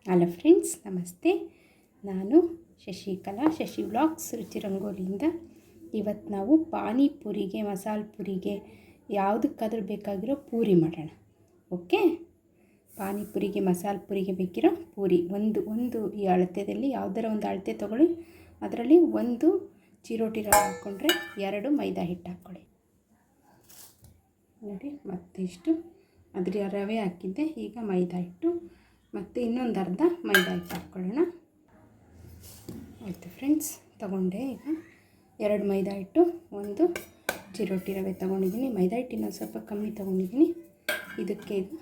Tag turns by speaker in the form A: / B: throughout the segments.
A: Hello friends, ನಮಸ್ತೆ. ನಾನು Shashikala, Shashi vlogs ರುಚಿ ರಂಗೋಲಿಯಿಂದ. ಇವತ್ತು ನಾವು ಪಾನಿಪುರಿಗೆ, ಮಸಾಲೆ ಪುರಿಗೆ ಯಾವುದಕ್ಕಾದ್ರೂ ಬೇಕಾಗಿರೋ ಪೂರಿ ಮಾಡೋಣ. ಓಕೆ, ಪಾನಿಪುರಿಗೆ, ಮಸಾಲೆ ಪುರಿಗೆ ಬೇಕಿರೋ ಪೂರಿ ಒಂದು ಈ ಅಳತೆಯಲ್ಲಿ ಯಾವುದರ ಒಂದು ಅಳತೆ ತೊಗೊಳ್ಳಿ. ಅದರಲ್ಲಿ ಒಂದು ಚಿರೋಟಿ ರವೆ ಹಾಕ್ಕೊಂಡ್ರೆ 2 ಮೈದಾ ಹಿಟ್ಟು ಹಾಕ್ಕೊಳ್ಳಿ. ನೋಡಿ, ಮತ್ತಿಷ್ಟು ಅದರ ರವೆ ಹಾಕಿದ್ದೆ. ಈಗ ಮೈದಾ ಹಿಟ್ಟು ಮತ್ತು ಇನ್ನೊಂದು ಅರ್ಧ ಮೈದಾ ಹಿಟ್ಟು ಹಾಕ್ಕೊಳ್ಳೋಣ. ಆಯಿತು ಫ್ರೆಂಡ್ಸ್, ತೊಗೊಂಡೆ. ಈಗ 2 ಮೈದಾ ಹಿಟ್ಟು, ಒಂದು ಚಿರೋಟಿ ರವೆ ತೊಗೊಂಡಿದ್ದೀನಿ. ಮೈದಾ ಹಿಟ್ಟು ಇನ್ನೊಂದು ಸ್ವಲ್ಪ ಕಮ್ಮಿ ತೊಗೊಂಡಿದ್ದೀನಿ. ಇದಕ್ಕೆ ಈಗ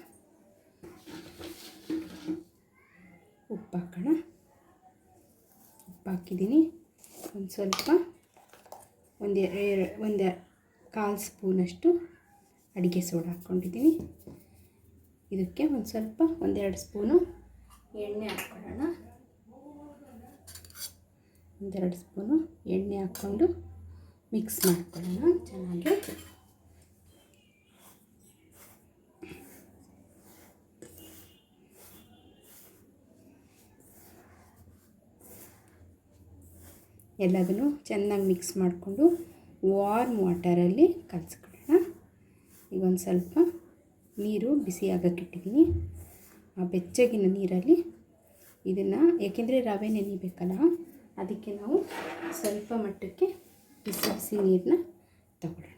A: ಉಪ್ಪು ಹಾಕೋಣ. ಉಪ್ಪು ಹಾಕಿದ್ದೀನಿ. ಒಂದು ಸ್ವಲ್ಪ ಒಂದು ಕಾಲು ಸ್ಪೂನಷ್ಟು ಅಡುಗೆ ಸೋಡಾ ಹಾಕ್ಕೊಂಡಿದ್ದೀನಿ. ಇದಕ್ಕೆ ಒಂದು ಸ್ವಲ್ಪ 1-2 ಸ್ಪೂನು ಎಣ್ಣೆ ಹಾಕ್ಕೊಳ್ಳೋಣ. 1-2 ಸ್ಪೂನು ಎಣ್ಣೆ ಹಾಕ್ಕೊಂಡು ಮಿಕ್ಸ್ ಮಾಡ್ಕೊಳ್ಳೋಣ ಚೆನ್ನಾಗಿ. ಎಲ್ಲದನ್ನು ಚೆನ್ನಾಗಿ ಮಿಕ್ಸ್ ಮಾಡಿಕೊಂಡು ವಾರ್ಮ್ ವಾಟರಲ್ಲಿ ಕಲಸ್ಕೊಳ್ಳೋಣ. ಈಗ ಒಂದು ಸ್ವಲ್ಪ ನೀರು ಬಿಸಿ ಆಗೋಕ್ಕಿಟ್ಟಿದ್ದೀನಿ. ಆ ಬೆಚ್ಚಗಿನ ನೀರಲ್ಲಿ ಇದನ್ನು, ಏಕೆಂದರೆ ರವೆ ನೆನಿಬೇಕಲ್ಲ, ಅದಕ್ಕೆ ನಾವು ಸ್ವಲ್ಪ ಮಟ್ಟಕ್ಕೆ ಬಿಸಿ ನೀರನ್ನ ತಗೊಳ್ಳೋಣ.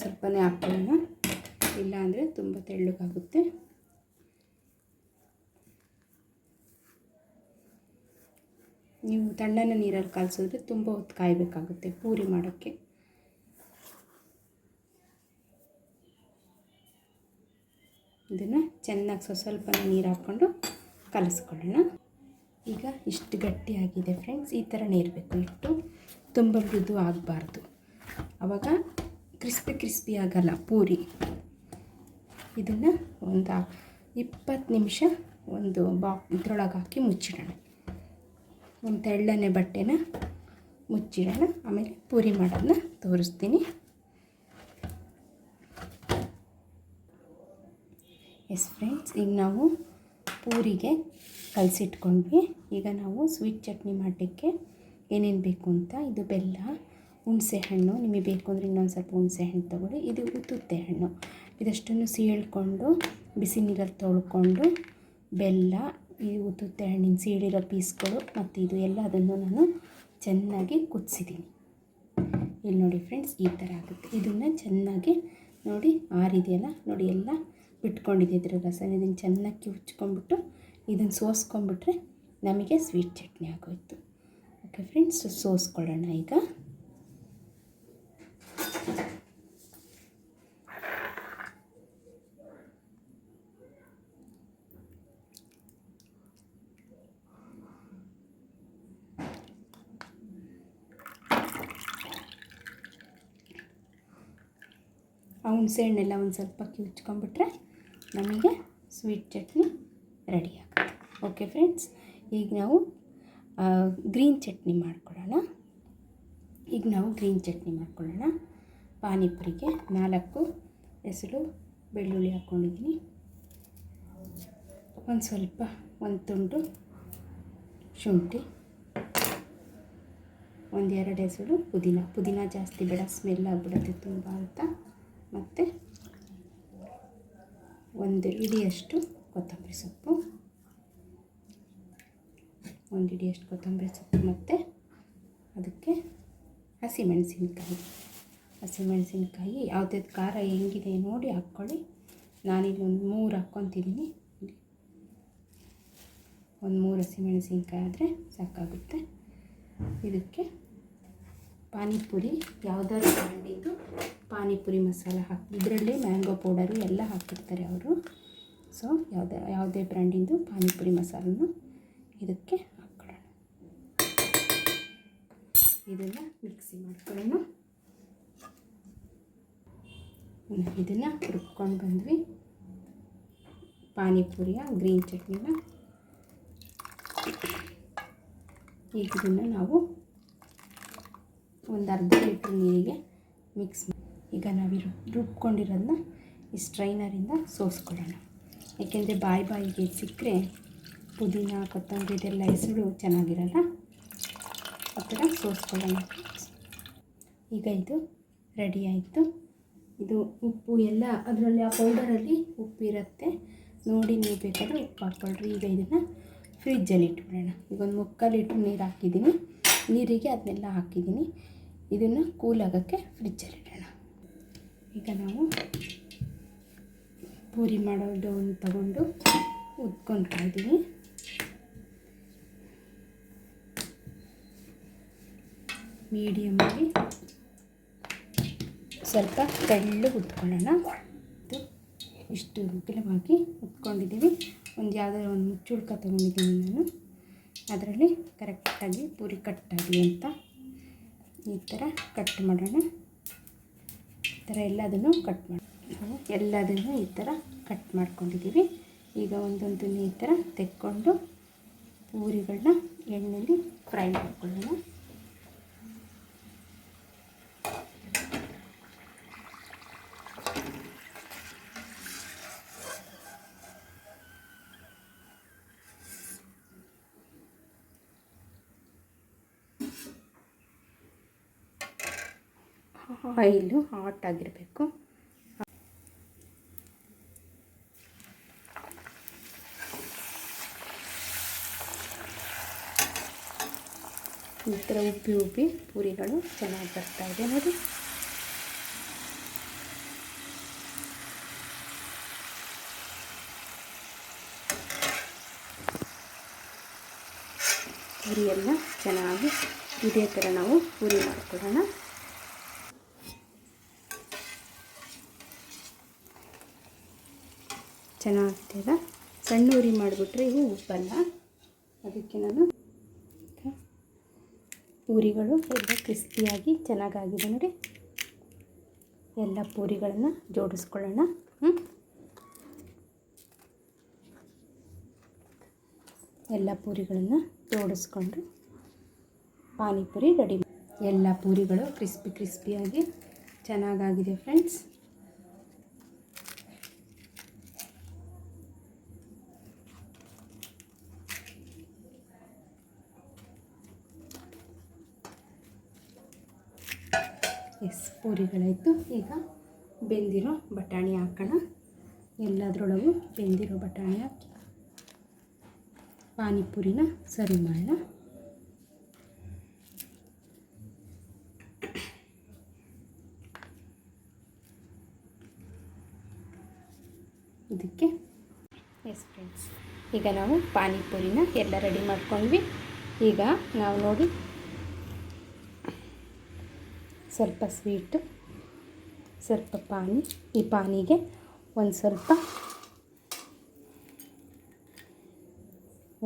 A: ಸ್ವಲ್ಪನೇ ಹಾಕ್ಕೊಳ್ಳೋಣ, ಇಲ್ಲಾಂದರೆ ತುಂಬ ತೆಳ್ಳಗಾಗುತ್ತೆ. ನೀವು ತಣ್ಣನ ನೀರಲ್ಲಿ ಕಾಯಿಸಿದ್ರೆ ತುಂಬ ಹೊತ್ತು ಕಾಯಬೇಕಾಗುತ್ತೆ ಪೂರಿ ಮಾಡೋಕ್ಕೆ. ಇದನ್ನು ಚೆನ್ನಾಗಿ ಸ್ವಲ್ಪ ನೀರು ಹಾಕ್ಕೊಂಡು ಕಲಿಸ್ಕೊಳ್ಳೋಣ. ಈಗ ಇಷ್ಟು ಗಟ್ಟಿಯಾಗಿದೆ ಫ್ರೆಂಡ್ಸ್. ಈ ಥರನೇ ಇರಬೇಕು ಹಿಟ್ಟು, ತುಂಬ ಮೃದು ಆಗಬಾರ್ದು. ಆವಾಗ ಕ್ರಿಸ್ಪಿ ಆಗಲ್ಲ ಪೂರಿ. ಇದನ್ನು ಒಂದು 20 ನಿಮಿಷ ಒಂದು ಇದ್ರೊಳಗೆ ಹಾಕಿ ಮುಚ್ಚಿಡೋಣ. ಒಂದು ತೆಳ್ಳನೆ ಬಟ್ಟೆನ ಮುಚ್ಚಿಡೋಣ. ಆಮೇಲೆ ಪೂರಿ ಮಾಡೋದನ್ನ ತೋರಿಸ್ತೀನಿ. ಎಸ್ ಫ್ರೆಂಡ್ಸ್, ಈಗ ನಾವು ಪೂರಿಗೆ ಕಲಸಿಟ್ಕೊಂಡ್ವಿ. ಈಗ ನಾವು ಸ್ವೀಟ್ ಚಟ್ನಿ ಮಾಡಲಿಕ್ಕೆ ಏನೇನು ಬೇಕು ಅಂತ, ಇದು ಬೆಲ್ಲ, ಹುಣಸೆ ಹಣ್ಣು, ನಿಮಗೆ ಬೇಕು ಅಂದರೆ ಇನ್ನೊಂದು ಸ್ವಲ್ಪ ಹುಣಸೆ ಹಣ್ಣು ತೊಗೊಳ್ಳಿ. ಇದು ಉತ್ತುತ್ತೆ ಹಣ್ಣು. ಇದಷ್ಟನ್ನು ಸೀಳ್ಕೊಂಡು ಬಿಸಿ ನೀರಲ್ಲಿ ತೊಳ್ಕೊಂಡು, ಬೆಲ್ಲ, ಈ ಉತ್ತುತ್ತೆ ಹಣ್ಣಿನ ಸೀಳಿರೋ ಪೀಸ್ಗಳು ಮತ್ತು ಇದು ಎಲ್ಲದನ್ನು ನಾನು ಚೆನ್ನಾಗಿ ಕುದಿಸಿದ್ದೀನಿ. ಇಲ್ಲಿ ನೋಡಿ ಫ್ರೆಂಡ್ಸ್, ಈ ಥರ ಆಗುತ್ತೆ. ಇದನ್ನು ಚೆನ್ನಾಗಿ ನೋಡಿ ಆರಿದೆಯಲ್ಲ, ನೋಡಿ ಎಲ್ಲ ಬಿಟ್ಕೊಂಡಿದೆ ಇದರ ರಸ. ಇದನ್ನು ಚೆನ್ನಾಗಿ ಕಿವುಚ್ಕೊಂಡ್ಬಿಟ್ಟು ಇದನ್ನು ಸೋಸ್ಕೊಂಡ್ಬಿಟ್ರೆ ನಮಗೆ ಸ್ವೀಟ್ ಚಟ್ನಿ ಆಗೋಯ್ತು. ಓಕೆ ಫ್ರೆಂಡ್ಸ್, ಸೋಸ್ಕೊಳ್ಳೋಣ. ಈಗ ಹುಣಸೆ ಹಣ್ಣೆಲ್ಲ ಒಂದು ಸ್ವಲ್ಪ ಕಿವುಚ್ಕೊಂಡ್ಬಿಟ್ರೆ ನಮಗೆ ಸ್ವೀಟ್ ಚಟ್ನಿ ರೆಡಿ ಆಗುತ್ತೆ. ಓಕೆ ಫ್ರೆಂಡ್ಸ್, ಈಗ ನಾವು ಗ್ರೀನ್ ಚಟ್ನಿ ಮಾಡ್ಕೊಳ್ಳೋಣ. ಪಾನಿಪುರಿಗೆ 4 ಹೆಸರು ಬೆಳ್ಳುಳ್ಳಿ ಹಾಕ್ಕೊಂಡಿದ್ದೀನಿ. ಒಂದು ತುಂಡು ಶುಂಠಿ, 1-2 ಹೆಸರು ಪುದೀನ ಜಾಸ್ತಿ ಬೇಡ, ಸ್ಮೆಲ್ ಆಗಿಬಿಡುತ್ತೆ ತುಂಬ ಅಂತ. ಮತ್ತು 1 ಹಿಡಿಯಷ್ಟು ಕೊತ್ತಂಬರಿ ಸೊಪ್ಪು, ಮತ್ತು ಅದಕ್ಕೆ ಹಸಿಮೆಣಸಿನ್ಕಾಯಿ ಯಾವುದೇ ಖಾರ ಹೆಂಗಿದೆ ನೋಡಿ ಹಾಕ್ಕೊಳ್ಳಿ. ನಾನಿಲ್ಲಿ ಒಂದು 3 ಹಾಕ್ಕೊತಿದ್ದೀನಿ. ಒಂದು 3 ಹಸಿಮೆಣಸಿನ್ಕಾಯಿ ಆದರೆ ಸಾಕಾಗುತ್ತೆ. ಇದಕ್ಕೆ ಪಾನಿಪುರಿ ಯಾವುದಾದ್ರು ಬ್ರ್ಯಾಂಡಿದ್ದು ಪಾನಿಪುರಿ ಮಸಾಲ ಹಾಕಿ, ಇದರಲ್ಲೇ ಮ್ಯಾಂಗೋ ಪೌಡರು ಎಲ್ಲ ಹಾಕಿರ್ತಾರೆ ಅವರು. ಸೊ ಯಾವುದೇ ಬ್ರ್ಯಾಂಡಿಂದು ಪಾನಿಪುರಿ ಮಸಾಲನ್ನು ಇದಕ್ಕೆ ಹಾಕ್ಕೊಳ್ಳೋಣ. ಇದನ್ನು ಮಿಕ್ಸಿ ಮಾಡ್ಕೊಳ್ಳೋಣ. ಇದನ್ನು ರುಬ್ಕೊಂಡು ಬಂದ್ವಿ ಪಾನಿಪುರಿಯ ಗ್ರೀನ್ ಚಟ್ನಿನ. ಈಗ ಇದನ್ನು ನಾವು ಒಂದು ಅರ್ಧ ಲೀಟ್ರ್ ನೀರಿಗೆ ಮಿಕ್ಸ್ ಮಾಡಿ, ಈಗ ನಾವು ರುಬ್ಕೊಂಡಿರೋದನ್ನ ಈ ಸ್ಟ್ರೈನರಿಂದ ಸೋಸ್ಕೊಳ್ಳೋಣ. ಏಕೆಂದರೆ ಬಾಯಿಗೆ ಸಿಕ್ಕರೆ ಪುದೀನ ಕೊತ್ತಂಬರಿ ಇದೆಲ್ಲ ಹೆಸರು ಚೆನ್ನಾಗಿರಲ್ಲ. ಆ ಥರ ಸೋಸ್ಕೊಳ್ಳೋಣ. ಈಗ ಇದು ರೆಡಿ ಆಯಿತು. ಇದು ಉಪ್ಪು ಎಲ್ಲ ಅದರಲ್ಲಿ ಆ ಪೌಡರಲ್ಲಿ ಉಪ್ಪಿರುತ್ತೆ, ನೋಡಿ ನೀವು ಬೇಕಾದರೆ ಉಪ್ಪು ಹಾಕ್ಕೊಳ್ರಿ. ಈಗ ಇದನ್ನು ಫ್ರಿಜ್ಜಲ್ಲಿ ಇಟ್ಬಿಡೋಣ. ಈಗ ಒಂದು 3/4 ಲೀಟ್ರ್ ನೀರು ಹಾಕಿದ್ದೀನಿ. ನೀರಿಗೆ ಅದನ್ನೆಲ್ಲ ಹಾಕಿದ್ದೀನಿ. ಇದನ್ನು ಕೂಲ್ ಆಗೋಕ್ಕೆ ಫ್ರಿಜ್ಜಲ್ಲಿ ಇಡೋಣ. ಈಗ ನಾವು ಪೂರಿ ಮಾಡೋದು ತಗೊಂಡು ಉದ್ಕೊಳ್ತಾ ಇದ್ದೀವಿ. ಮೀಡಿಯಮಲ್ಲಿ ಸ್ವಲ್ಪ ತೆಳ್ಳಗೆ ಉದ್ಕೊಳ್ಳೋಣ. ಇದು ಇಷ್ಟು ಉದ್ದವಾಗಿ ಉದ್ಕೊಂಡಿದ್ದೀವಿ. ಯಾವುದಾದ್ರು ಒಂದು ಮುಚ್ಚುಳ್ಕ ತೊಗೊಂಡಿದ್ದೀನಿ ನಾನು. ಅದರಲ್ಲಿ ಕರೆಕ್ಟಾಗಿ ಪೂರಿ ಕಟ್ಟಾಗಲಿ ಅಂತ ಈ ಥರ ಕಟ್ ಮಾಡೋಣ. ಈ ಥರ ಎಲ್ಲದನ್ನು ಕಟ್ ಮಾಡಿ ನಾವು ಎಲ್ಲದನ್ನು ಈ ಥರ ಕಟ್ ಮಾಡ್ಕೊಂಡಿದ್ದೀವಿ. ಈಗ ಒಂದೊಂದನ್ನು ಈ ಥರ ತೆಕ್ಕೊಂಡು ಪೂರಿಗಳನ್ನ ಎಣ್ಣೆಯಲ್ಲಿ ಫ್ರೈ ಮಾಡ್ಕೊಳ್ಳೋಣ. ಆಯಿಲು ಹಾಟ್ ಆಗಿರಬೇಕು. ಈ ಥರ ಉಬ್ಬಿ ಪೂರಿಗಳು ಚೆನ್ನಾಗಿ ಬರ್ತಾ ಇದೆ ನೋಡಿ. ಪೂರಿ ಎಲ್ಲ ಚೆನ್ನಾಗಿ ಇದೇ ಥರ ನಾವು ಪೂರಿ ಮಾಡ್ಕೊಳ್ಳೋಣ. ಚೆನ್ನಾಗ್ತದ. ಸಣ್ಣ ಉರಿ ಮಾಡಿಬಿಟ್ರೆ ಇವು ಉಪ್ಪಲ್ಲ. ಅದಕ್ಕೆ ನಾನು ಪೂರಿಗಳು ಎಲ್ಲ ಕ್ರಿಸ್ಪಿಯಾಗಿ ಚೆನ್ನಾಗಾಗಿದೆ ನೋಡಿ. ಎಲ್ಲ ಪೂರಿಗಳನ್ನು ಜೋಡಿಸ್ಕೊಳ್ಳೋಣ. ಎಲ್ಲ ಪೂರಿಗಳನ್ನು ಜೋಡಿಸ್ಕೊಂಡು ಪಾನಿಪುರಿ ರೆಡಿ. ಎಲ್ಲ ಪೂರಿಗಳು ಕ್ರಿಸ್ಪಿಯಾಗಿ ಚೆನ್ನಾಗಾಗಿದೆ ಫ್ರೆಂಡ್ಸ್. ಪೂರಿಗಳಾಯಿತು. ಈಗ ಬೆಂದಿರೋ ಬಟಾಣಿ ಹಾಕೋಣ. ಎಲ್ಲದರೊಳಗೂ ಬೆಂದಿರೋ ಬಟಾಣಿ ಹಾಕಿ ಪಾನಿಪುರಿನ ಸರ್ವ್ ಮಾಡೋಣ. ಇದಕ್ಕೆ ಫ್ರೆಂಡ್ಸ್, ಈಗ ನಾವು ಪಾನಿಪುರಿನ ಎಲ್ಲ ರೆಡಿ ಮಾಡ್ಕೊಂಡ್ವಿ. ಈಗ ನಾವು ನೋಡಿ ಸ್ವಲ್ಪ ಸ್ವೀಟು, ಸ್ವಲ್ಪ ಪಾನಿ. ಈ ಪಾನಿಗೆ ಒಂದು ಸ್ವಲ್ಪ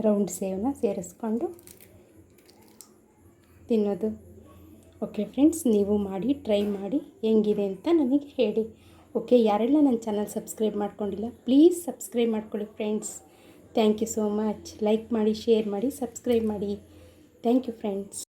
A: ರೌಂಡ್ ಸೇವನ್ನ ಸೇರಿಸ್ಕೊಂಡು ತಿನ್ನೋದು. ಓಕೆ ಫ್ರೆಂಡ್ಸ್, ನೀವು ಮಾಡಿ ಟ್ರೈ ಮಾಡಿ ಹೆಂಗಿದೆ ಅಂತ ನನಗೆ ಹೇಳಿ. ಓಕೆ, ಯಾರೆಲ್ಲ ನನ್ನ ಚಾನಲ್ ಸಬ್ಸ್ಕ್ರೈಬ್ ಮಾಡ್ಕೊಂಡಿಲ್ಲ ಪ್ಲೀಸ್ ಸಬ್ಸ್ಕ್ರೈಬ್ ಮಾಡ್ಕೊಳ್ಳಿ friends. Thank you so much. Like ಮಾಡಿ, ಶೇರ್ ಮಾಡಿ, ಸಬ್ಸ್ಕ್ರೈಬ್ ಮಾಡಿ. Thank you friends.